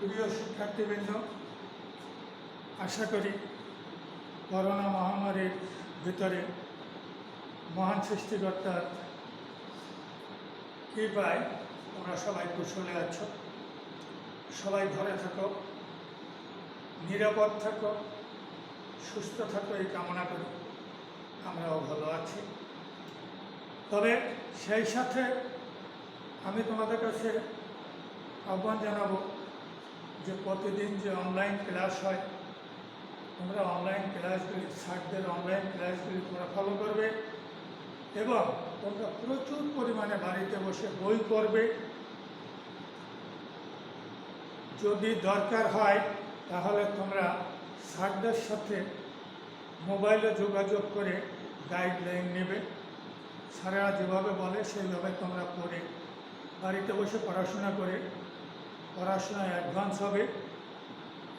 প্রিয় শিক্ষার্থীবৃন্দ, আশা করি করোনা মহামারীর ভিতরে মহান সৃষ্টিকর্তার কৃপায় তোমরা সবাই কুশলে আছো। সবাই ঘরে থাকো, নিরাপদ থাকো, সুস্থ থাকো, এই কামনা করি। আমরাও ভালো আছি। তবে সেই সাথে আমি তোমাদের কাছে আহ্বান জানাবো যে প্রতিদিন যে অনলাইন ক্লাস হয়, তোমরা অনলাইন ক্লাসগুলি, স্যারদের অনলাইন ক্লাসগুলি তোমরা ফলো করবে এবং তোমরা প্রচুর পরিমাণে বাড়িতে বসে বই করবে। যদি দরকার হয় তাহলে তোমরা স্যারদের সাথে মোবাইলে যোগাযোগ করে গাইডলাইন নেবে। স্যারেরা যেভাবে বলে সেইভাবে তোমরা পড়ে বাড়িতে বসে পড়াশোনা করে পড়াশোনায় অ্যাডভান্স হবে,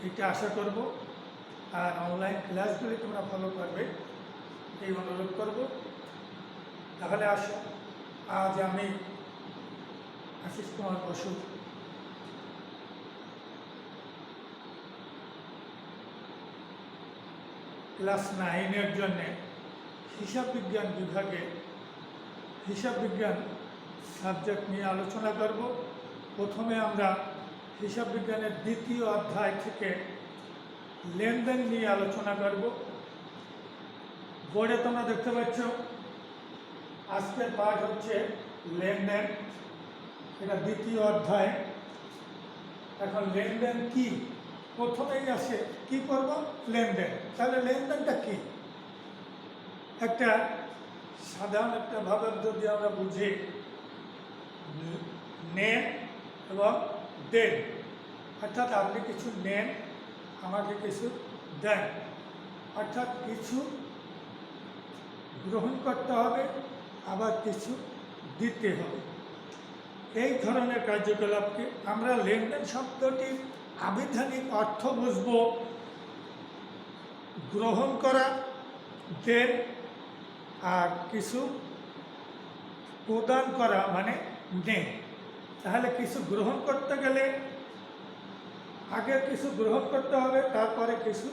এটা আশা করব। আর অনলাইন ক্লাসগুলি তোমরা ফলো করবে, এই অনুরোধ করব। তাহলে আসো, আজ আমি আশিস কুমার বসু ক্লাস 9-এর জন্যে হিসাব বিজ্ঞান বিভাগে হিসাব বিজ্ঞান সাবজেক্ট নিয়ে আলোচনা করব। প্রথমে আমরা হিসাব বিজ্ঞানের দ্বিতীয় অধ্যায় থেকে লেনদেন নিয়ে আলোচনা করব। বোর্ডে তোমরা দেখতে পাচ্ছ আজকের পাঠ হচ্ছে লেনদেন, এটা দ্বিতীয় অধ্যায়। এখন লেনদেন কি, প্রথমেই আসে কি করব, লেনদেন। তাহলে লেনদেনটা কি? একটা সাধারণ একটা ভাবে যদি আমরা বুঝি, নেন এবং দেন, অর্থাৎ আপনি কিছু নেন, আমাকে কিছু দেন, অর্থাৎ কিছু গ্রহণ করতে হবে, আবার কিছু দিতে হবে। এই ধরনের কার্যকলাপকে আমরা লেনদেন শব্দটির আবিধানিক অর্থ বুঝব গ্রহণ করা, দেন, আর কিছু প্রদান করা মানে নেন। তাহলে কিছু গ্রহণ করতে গেলে আগে কিছু গ্রহণ করতে হবে, তারপরে কিছু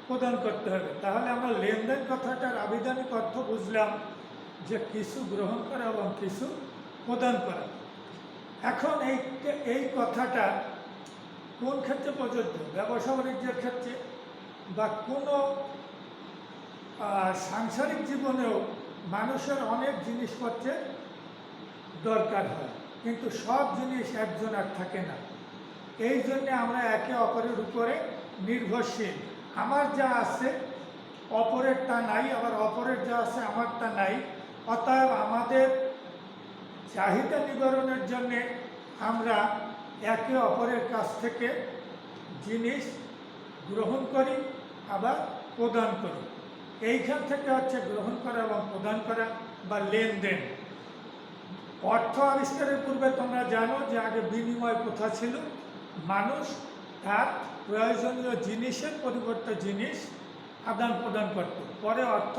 প্রদান করতে হবে। তাহলে আমরা লেনদেন কথাটার আবিধানিক অর্থ বুঝলাম যে কিছু গ্রহণ করা এবং কিছু প্রদান করা। এখন এই কথাটা কোন ক্ষেত্রে প্রযোজ্য? ব্যবসা বাণিজ্যের ক্ষেত্রে বা কোনো সাংসারিক জীবনেও মানুষের অনেক জিনিসপত্রের দরকার হয়, কিন্তু সব জিনিস একজন আর থাকে না। এই জন্যে আমরা একে অপরের উপরে নির্ভরশীল। আমার যা আছে অপরেরটা নাই, আবার অপরের যা আছে আমারটা নাই। অতএব আমাদের চাহিদা নিবারণের জন্যে আমরা একে অপরের কাছ থেকে জিনিস গ্রহণ করি, আবার প্রদান করি। এইখান থেকে হচ্ছে গ্রহণ করা এবং প্রদান করা বা লেনদেন। অর্থ আবিষ্কারের পূর্বে তোমরা জানো যে আগে বিনিময় প্রথা ছিল। মানুষ তার প্রয়োজনীয় জিনিসের পরিবর্তে জিনিস আদান প্রদান করত। পরে অর্থ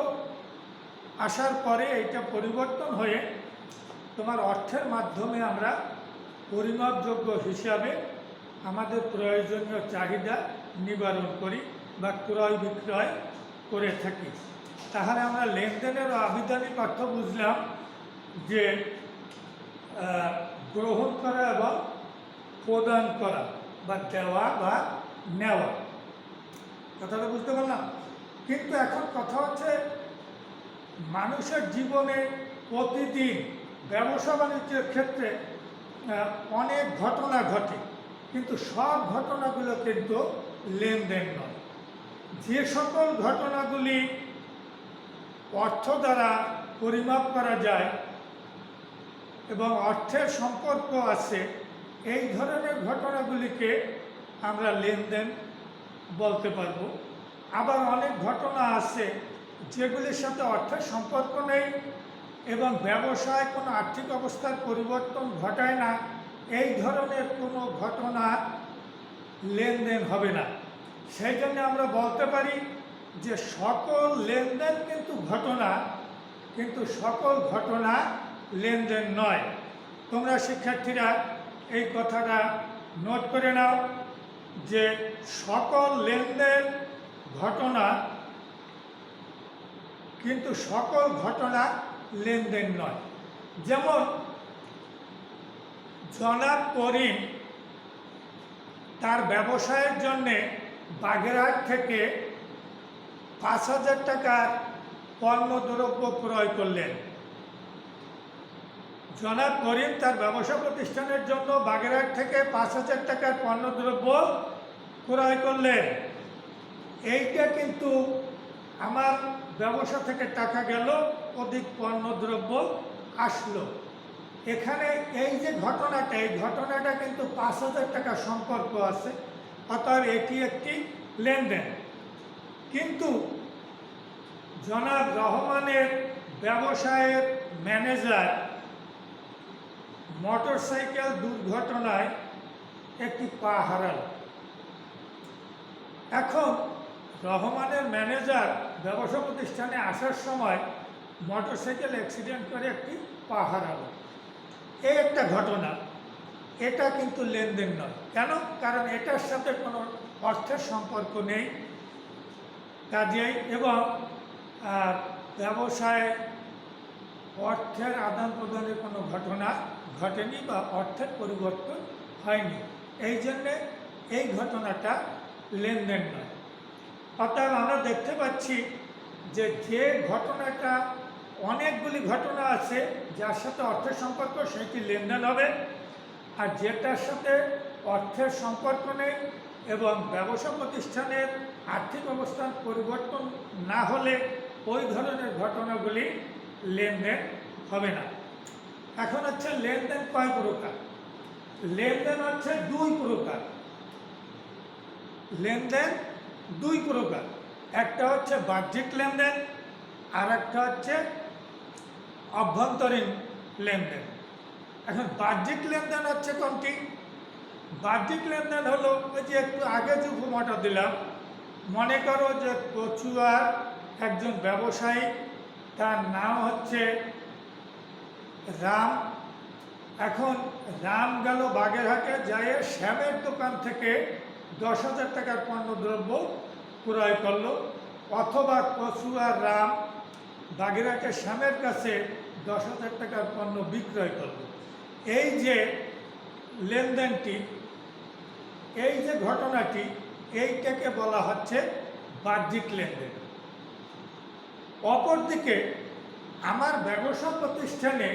আসার পরে এইটা পরিবর্তন হয়ে তোমার অর্থের মাধ্যমে আমরা পরিমাপযোগ্য হিসাবে আমাদের প্রয়োজনীয় চাহিদা নিবারণ করি বা ক্রয় বিক্রয় করে থাকি। তাহলে আমরা লেনদেনের আবিধানিক অর্থ বুঝলাম যে গ্রহণ করা এবং প্রদান করা বা দেওয়া বা নেওয়া। কথাটা বুঝতে পারলাম? কিন্তু এখন কথা হচ্ছে মানুষের জীবনে প্রতিদিন ব্যবসা বাণিজ্যের ক্ষেত্রে অনেক ঘটনা ঘটে, কিন্তু সব ঘটনাগুলো কিন্তু লেনদেন নয়। যে সকল ঘটনাগুলি অর্থ দ্বারা পরিমাপ করা যায় এবং অর্থের সম্পর্ক আছে, এই ধরনের ঘটনাগুলিকে আমরা লেনদেন বলতে পারবো। আবার অনেক ঘটনা আছে যেগুলির সাথে অর্থের সম্পর্ক নেই এবং ব্যবসায় কোনো আর্থিক অবস্থার পরিবর্তন ঘটায় না, এই ধরনের কোনো ঘটনা লেনদেন হবে না। সেই জন্য আমরা বলতে পারি যে সকল লেনদেন কিন্তু ঘটনা, কিন্তু সকল ঘটনা লেনদেন নয়। তোমরা শিক্ষার্থীরা এই কথাটা নোট করে নাও। যে সকল লেনদেন ঘটনা, কিন্তু সকল ঘটনা লেনদেন নয়। যেমন জনাব করিম তার ব্যবসায়ের জন্যে বাগেরহাট থেকে 5,000 টাকার পণ্যদ্রব্য ক্রয় করলেন। জনাব করিম তার ব্যবসা প্রতিষ্ঠানের জন্য বাগেরহাট থেকে 5,000 টাকার পণ্যদ্রব্য ক্রয় করলেন। এইটা কিন্তু আমার ব্যবসা থেকে টাকা গেল, অধিক পণ্যদ্রব্য আসলো। এখানে এই যে ঘটনাটা, এই ঘটনাটা কিন্তু 5,000 টাকা সম্পর্ক আছে, অতএব এটি একটি লেনদেন। কিন্তু জনাব রহমানের ব্যবসায়ের ম্যানেজার মোটরসাইকেল দুর্ঘটনায় একটি পা হারাল। এখন রহমানের ম্যানেজার ব্যবসা প্রতিষ্ঠানে আসার সময় মোটরসাইকেল অ্যাক্সিডেন্ট করে একটি পা হারালো। এই একটা ঘটনা, এটা কিন্তু লেনদেন নয়। কেন? কারণ এটার সাথে কোনো অর্থের সম্পর্ক নেই, কাজেই এবং ব্যবসায় অর্থের আদান প্রদানের কোনো ঘটনা ঘটেনি বা অর্থের পরিবর্তন হয়নি। এই জন্যে এই ঘটনাটা লেনদেন নয়। অর্থাৎ আমরা দেখতে পাচ্ছি যে যে ঘটনাটা, অনেকগুলি ঘটনা আছে যার সাথে অর্থের সম্পর্ক, সেটি লেনদেন হবে। আর যেটার সাথে অর্থের সম্পর্ক নেই এবং ব্যবসা প্রতিষ্ঠানের আর্থিক অবস্থান পরিবর্তন না হলে ওই ধরনের ঘটনাগুলি লেনদেন হবে না। এখন হচ্ছে লেনদেন কয় প্রকার? লেনদেন হচ্ছে 2 প্রকার। লেনদেন 2 প্রকার। একটা হচ্ছে বাহ্যিক লেনদেন, আর একটা হচ্ছে অভ্যন্তরীণ লেনদেন। এখন বাহ্যিক লেনদেন হচ্ছে কোনটি? বাহ্যিক লেনদেন হলো ওই যে একটু আগে যে উপমাটা দিলাম, মনে করো যে কচুয়ার একজন ব্যবসায়ী, তার নাম হচ্ছে রাম। এখন রাম গেল বাগেরহাটে, যায় শ্যামের দোকান থেকে 10,000 টাকার পণ্যদ্রব্য ক্রয় করলো, অথবা কচুয়ার রাম বাগেরহাটের শ্যামের কাছে 10,000 টাকার পণ্য বিক্রয় করলো। এই যে লেনদেনটি, এই যে ঘটনাটি, এইটাকে বলা হচ্ছে বাহ্যিক লেনদেন। অপরদিকে আমার ব্যবসা প্রতিষ্ঠানে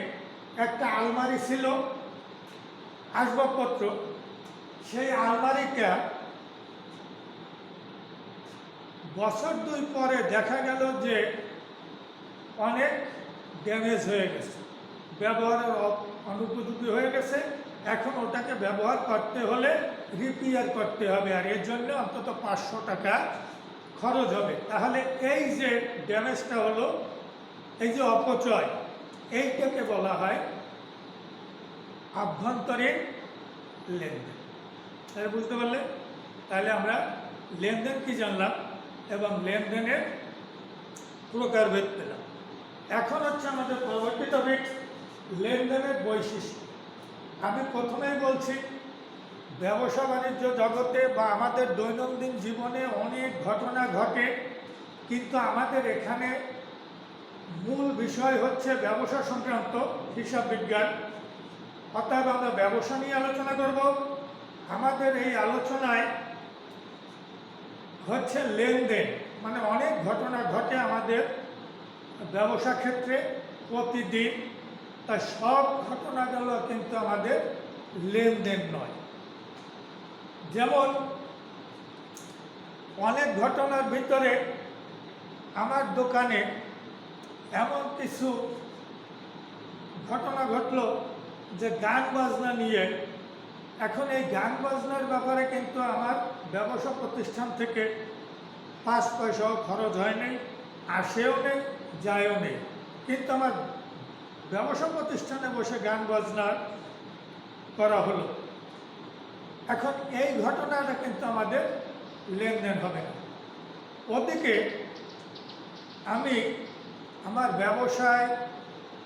একটা আলমারি ছিল, আসবাবপত্র। সেই আলমারিটা বছর 2 পরে দেখা গেল যে অনেক ড্যামেজ হয়ে গেছে, ব্যবহারের অনুপযোগী হয়ে গেছে। এখন ওটাকে ব্যবহার করতে হলে রিপেয়ার করতে হবে, আর এর জন্য অন্তত 500 টাকা খরচ হবে। তাহলে এই যে ড্যামেজটা হলো, এই যে অপচয়, এইটাকে বলা হয় আভ্যন্তরীণ লেনদেন। তাহলে বুঝতে পারলে? তাহলে আমরা লেনদেন কি জানলাম এবং লেনদেনের প্রকারভেদ পেলাম। এখন হচ্ছে আমাদের পরবর্তী টপিক, লেনদেনের বৈশিষ্ট্য। আমি প্রথমেই বলছি, ব্যবসা বাণিজ্য জগতে বা আমাদের দৈনন্দিন জীবনে অনেক ঘটনা ঘটে, কিন্তু আমাদের এখানে মূল বিষয় হচ্ছে ব্যবসা সংক্রান্ত হিসাব বিজ্ঞান। অর্থাৎ আমরা ব্যবসা নিয়ে আলোচনা করব। আমাদের এই আলোচনায় হচ্ছে লেনদেন, মানে অনেক ঘটনা ঘটে আমাদের ব্যবসা ক্ষেত্রে প্রতিদিন, তাই সব ঘটনাগুলো কিন্তু আমাদের লেনদেন নয়। যেমন অনেক ঘটনার ভিতরে আমার দোকানে এমন কিছু ঘটনা ঘটলো যে গান বাজনা নিয়ে। এখন এই গান বাজনার ব্যাপারে কিন্তু আমার ব্যবসা প্রতিষ্ঠান থেকে 5 পয়সাও খরচ হয় নাই, আসেও নেই, যায়ও নেই, কিন্তু আমার ব্যবসা প্রতিষ্ঠানে বসে গান বাজনা করা হলো। এখন এই ঘটনাটা কিন্তু আমাদের লেনদেন হবে না। ওদিকে আমি আমার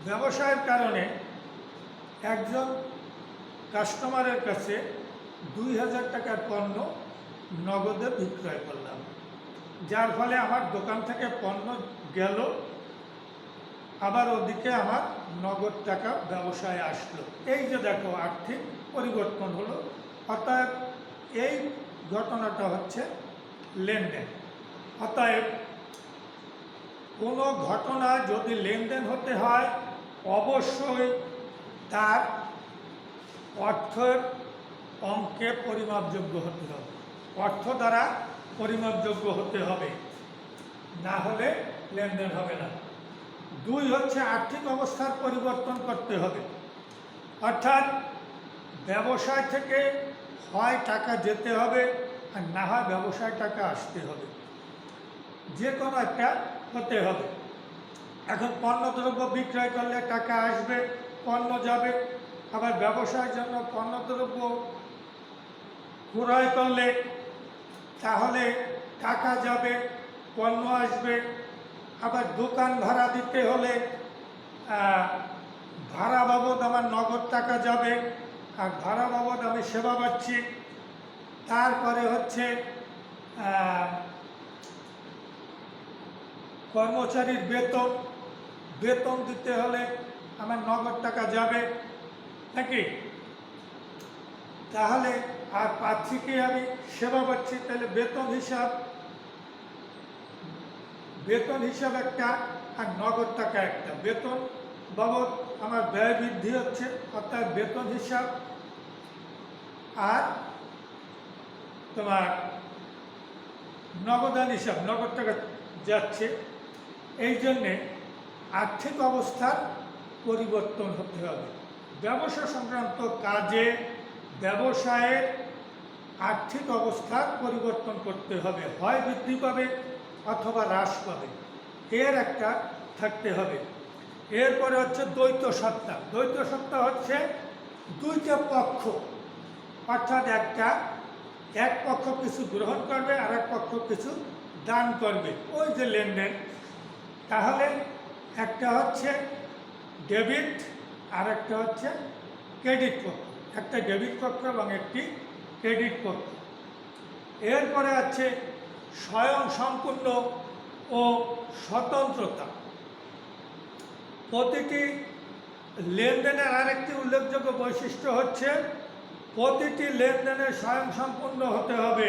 ব্যবসায়ের কারণে একজন কাস্টমারের কাছে 2,000 টাকার পণ্য নগদে বিক্রয় করলাম, যার ফলে আমার দোকান থেকে পণ্য গেল, আবার ওদিকে আমার নগদ টাকা ব্যবসায় আসলো। এই যে দেখো আর্থিক পরিবর্তন হলো। অতএব এই ঘটনাটা হচ্ছে লেনদেন। অতএব কোনো ঘটনা যদি লেনদেন হতে হয় অবশ্যই তার অর্থের অঙ্কে পরিমাপযোগ্য হতে হবে, অর্থ দ্বারা পরিমাপযোগ্য হতে হবে, না হলে লেনদেন হবে না। 2 হচ্ছে আর্থিক অবস্থার পরিবর্তন করতে হবে, অর্থাৎ ব্যবসায় থেকে হয় টাকা যেতে হবে আর না হয় ব্যবসায় টাকা আসতে হবে, যে কোনো একটা হতে হবে। এখন পণ্যদ্রব্য বিক্রয় করলে টাকা আসবে, পণ্য যাবে, আবার ব্যবসায়ের জন্য পণ্যদ্রব্য ক্রয় করলে তাহলে টাকা যাবে, পণ্য আসবে। আবার দোকান ভাড়া দিতে হলে ভাড়া বাবদ আমার নগদ টাকা যাবে, আর ভাড়া বাবদ আমি সেবা পাচ্ছি। তারপরে হচ্ছে কর্মচারীর বেতন, বেতন দিতে হলে আমার নগদ টাকা যাবে নাকি, তাহলে আর পাচ্ছি কি আমি সেবা পাচ্ছি, তাহলে বেতন হিসাব একটা আর নগদ টাকা একটা। বেতন বাবদ আমার ব্যয় বৃদ্ধি হচ্ছে, অর্থাৎ বেতন হিসাব, আর তোমার নগদান হিসাব, নগদ টাকা যাচ্ছে। এই জন্যে আর্থিক অবস্থার পরিবর্তন হতে হবে। ব্যবসা সংক্রান্ত কাজে ব্যবসায়ের আর্থিক অবস্থার পরিবর্তন করতে হবে, হয় বৃদ্ধি পাবে অথবা হ্রাস পাবে, এর একটা থাকতে হবে। এরপরে হচ্ছে দ্বৈত সত্তা। দ্বৈত সত্তা হচ্ছে দুইটা পক্ষ, অর্থাৎ এক পক্ষ কিছু গ্রহণ করবে আর এক পক্ষ কিছু দান করবে, ওই যে লেনদেন। তাহলে একটা হচ্ছে ডেবিট আর একটা হচ্ছে ক্রেডিট পক্ষ, একটা ডেবিট পক্ষ এবং একটি ক্রেডিট পক্ষ। এরপরে আছে স্বয়ংসম্পূর্ণ ও স্বতন্ত্রতা। প্রতিটি লেনদেনের আরেকটি উল্লেখযোগ্য বৈশিষ্ট্য হচ্ছে প্রতিটি লেনদেনে স্বয়ংসম্পূর্ণ হতে হবে,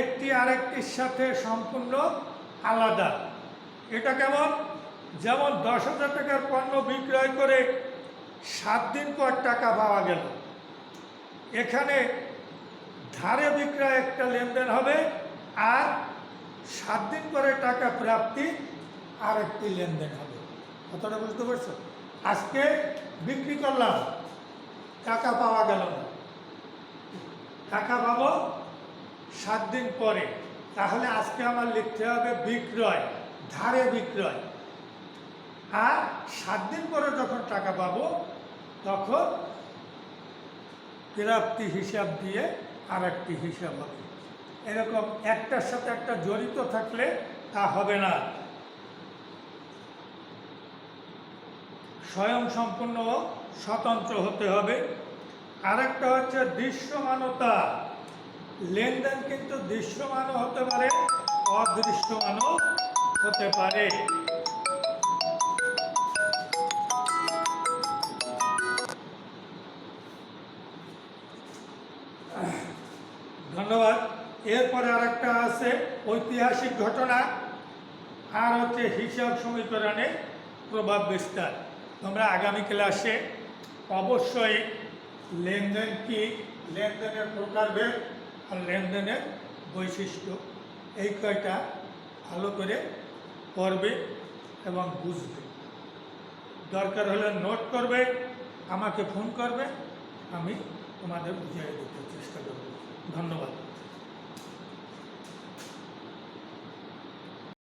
একটি আরেকটির সাথে সম্পূর্ণ আলাদা। এটা কেমন? যেমন 10,000 টাকার পণ্য বিক্রয় করে 7 দিন পর টাকা পাওয়া গেল, এখানে ধারে বিক্রয় একটা লেনদেন হবে, আর 7 দিন পরে টাকা প্রাপ্তি আর একটি লেনদেন হবে। কথাটা বুঝতে পারছো? আজকে বিক্রি করলাম, টাকা পাওয়া গেল না, টাকা পাবো 7 দিন পরে, তাহলে আজকে আমার লিখতে হবে বিক্রয়, ধারে বিক্রয়। আর 7 দিন পরে যখন টাকা পাবো তখন প্রাপ্তি হিসাব দিয়ে আর একটি হিসাব হবে। এরকম একটার সাথে একটা জড়িত থাকলে তা হবে না। স্বয়ংসম্পূর্ণ ও স্বতন্ত্র হতে হবে। আরেকটা হচ্ছে দৃশ্যমানতা। লেনদেন কিন্তু দৃশ্যমানও হতে পারে, অদৃশ্যমানও হতে পারে। ধন্যবাদ। এরপরে আরেকটা আছে ঐতিহাসিক ঘটনা, আর হচ্ছে হিসাব সমীকরণে প্রভাব বিস্তার। তোমরা আগামী ক্লাসে অবশ্যই লেনদেন কি, লেনদেনের প্রকারভেদ আর লেনদেনের বৈশিষ্ট্য, এই কয়টা ভালো করে পড়বে এবং বুঝবে। দরকার হলে নোট করবে, আমাকে ফোন করবে, আমি তোমাদের বুঝিয়ে দিতে চেষ্টা করব। ধন্যবাদ।